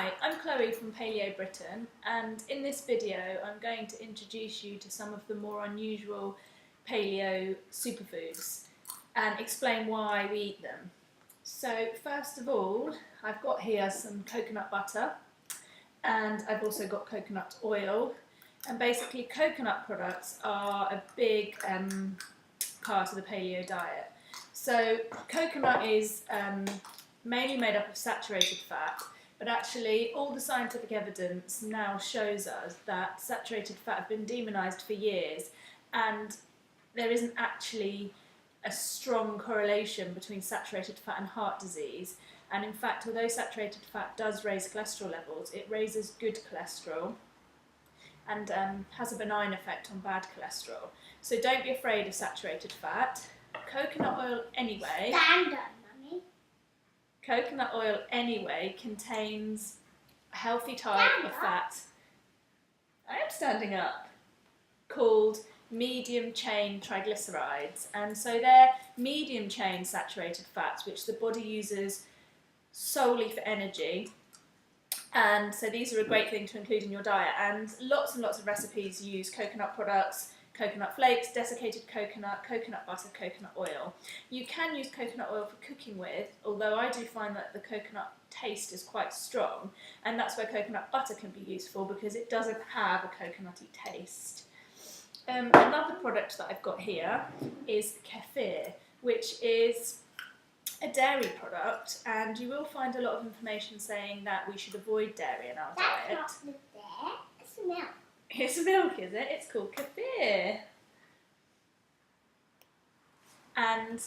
Hi, I'm Chloe from Paleo Britain, and in this video I'm going to introduce you to some of the more unusual paleo superfoods and explain why we eat them. So first of all, I've got here some coconut butter, and I've also got coconut oil, and basically coconut products are a big part of the paleo diet. So coconut is mainly made up of saturated fat, but actually all the scientific evidence now shows us that saturated fat have been demonised for years, and there isn't actually a strong correlation between saturated fat and heart disease. And in fact, although saturated fat does raise cholesterol levels, it raises good cholesterol and has a benign effect on bad cholesterol. So don't be afraid of saturated fat. Coconut oil anyway. Stand up, Mummy. Coconut oil anyway contains a healthy type of fat. I am standing up. Called medium chain triglycerides, and so they're medium chain saturated fats which the body uses solely for energy, and so these are a great thing to include in your diet, and lots of recipes use coconut products, coconut flakes, desiccated coconut, coconut butter, coconut oil. You can use coconut oil for cooking with, although I do find that the coconut taste is quite strong, and that's where coconut butter can be useful because it doesn't have a coconutty taste. Another product that I've got here is kefir, which is a dairy product, and you will find a lot of information saying that we should avoid dairy in our diet. That's not there. It's milk. It's milk, is it? It's called kefir. And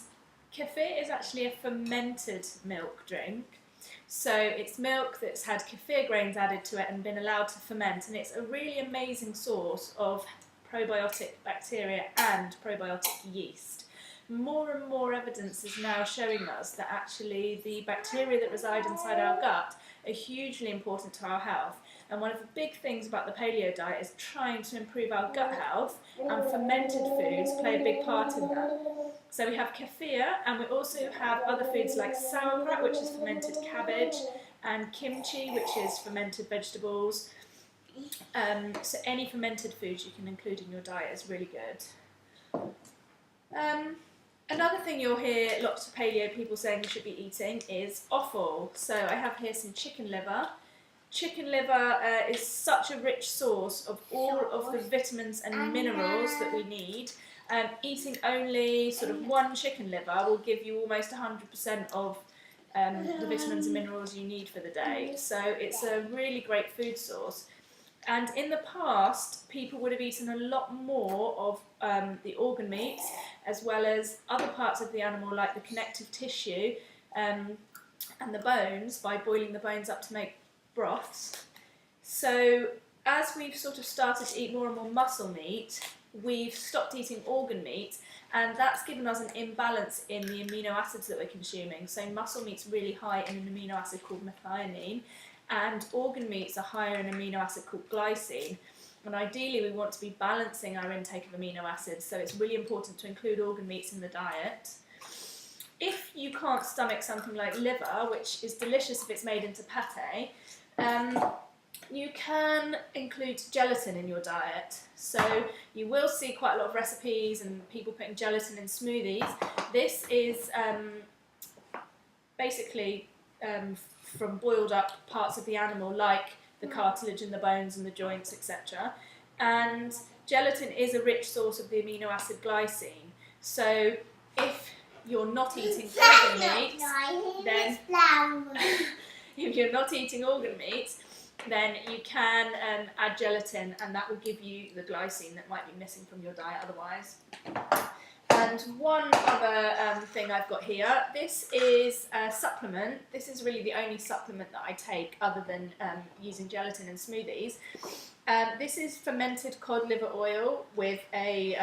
kefir is actually a fermented milk drink. So it's milk that's had kefir grains added to it and been allowed to ferment, and it's a really amazing source of probiotic bacteria and probiotic yeast. More and more evidence is now showing us that actually the bacteria that reside inside our gut are hugely important to our health, and one of the big things about the paleo diet is trying to improve our gut health, and fermented foods play a big part in that. So we have kefir, and we also have other foods like sauerkraut, which is fermented cabbage, and kimchi, which is fermented vegetables. So any fermented foods you can include in your diet is really good. Another thing you'll hear lots of paleo people saying you should be eating is offal. So I have here some chicken liver. Chicken liver is such a rich source of all of the vitamins and minerals that we need. Eating only sort of one chicken liver will give you almost 100% of the vitamins and minerals you need for the day. So it's a really great food source. And in the past, people would have eaten a lot more of the organ meats, as well as other parts of the animal like the connective tissue and the bones, by boiling the bones up to make broths. So as we've sort of started to eat more and more muscle meat, we've stopped eating organ meat, and that's given us an imbalance in the amino acids that we're consuming. So muscle meat's really high in an amino acid called methionine, and organ meats are higher in an amino acid called glycine. And ideally we want to be balancing our intake of amino acids, so it's really important to include organ meats in the diet. If you can't stomach something like liver, which is delicious if it's made into pate, you can include gelatin in your diet. So you will see quite a lot of recipes and people putting gelatin in smoothies. This is basically from boiled up parts of the animal, like the cartilage and the bones and the joints, etc. And gelatin is a rich source of the amino acid glycine. So if you're not eating organ meat, then if you're not eating organ meat, then you can add gelatin, and that will give you the glycine that might be missing from your diet otherwise. And one other thing I've got here, this is a supplement. This is really the only supplement that I take other than using gelatin in smoothies. This is fermented cod liver oil with a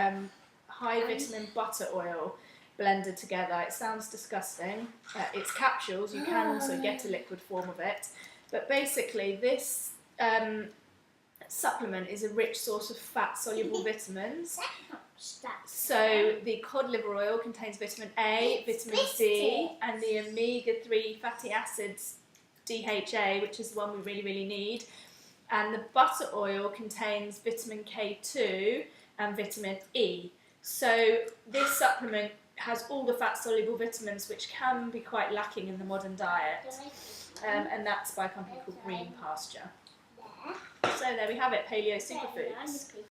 high vitamin butter oil blended together. It sounds disgusting. It's capsules, you can also get a liquid form of it. But basically this supplement is a rich source of fat-soluble vitamins. So the cod liver oil contains vitamin A, vitamin C, and the omega-3 fatty acids DHA, which is the one we really, really need. And the butter oil contains vitamin K2 and vitamin E. So this supplement has all the fat-soluble vitamins which can be quite lacking in the modern diet. And that's by a company called Green Pasture. So there we have it, Paleo Superfoods.